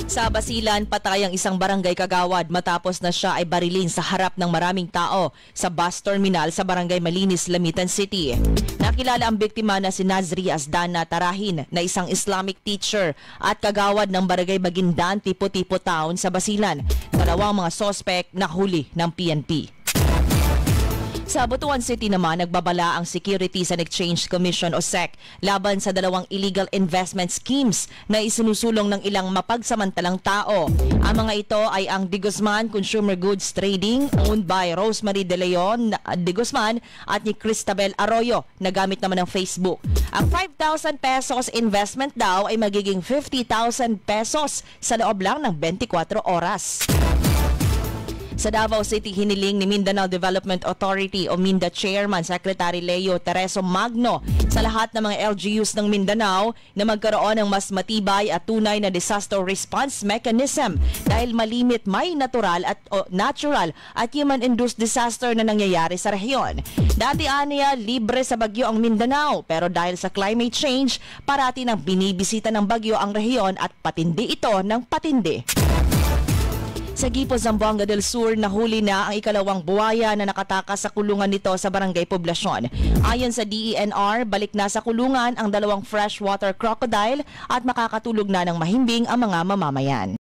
Sa Basilan, patay ang isang barangay kagawad matapos na siya ay barilin sa harap ng maraming tao sa bus terminal sa barangay Malinis, Lamitan City. Nakilala ang biktima na si Nazri Asdana Tarahin na isang Islamic teacher at kagawad ng barangay Bagindan, Tipo-Tipo Town sa Basilan. Dalawang mga sospek nahuli ng PNP. Sa Butuan City naman, nagbabala ang Securities and Exchange Commission o SEC laban sa dalawang illegal investment schemes na isinusulong ng ilang mapagsamantalang tao. Ang mga ito ay ang De Guzman Consumer Goods Trading owned by Rosemary De Leon De Guzman at ni Cristabel Arroyo na gamit naman ng Facebook. Ang 5,000 pesos investment daw ay magiging 50,000 pesos sa loob lang ng 24 oras. Sa Davao City, hiniling ni Mindanao Development Authority o MINDA Chairman Secretary Leo Tereso Magno sa lahat ng mga LGUs ng Mindanao na magkaroon ng mas matibay at tunay na disaster response mechanism dahil malimit may natural at human-induced disaster na nangyayari sa rehiyon. Dati aniya, libre sa bagyo ang Mindanao pero dahil sa climate change, parati nang binibisita ng bagyo ang rehiyon at patindi ito ng patindi. Sa Gipo, Zamboanga del Sur, nahuli na ang ikalawang buwaya na nakatakas sa kulungan nito sa Barangay Poblasyon. Ayon sa DENR, balik na sa kulungan ang dalawang freshwater crocodile at makakatulog na ng mahimbing ang mga mamamayan.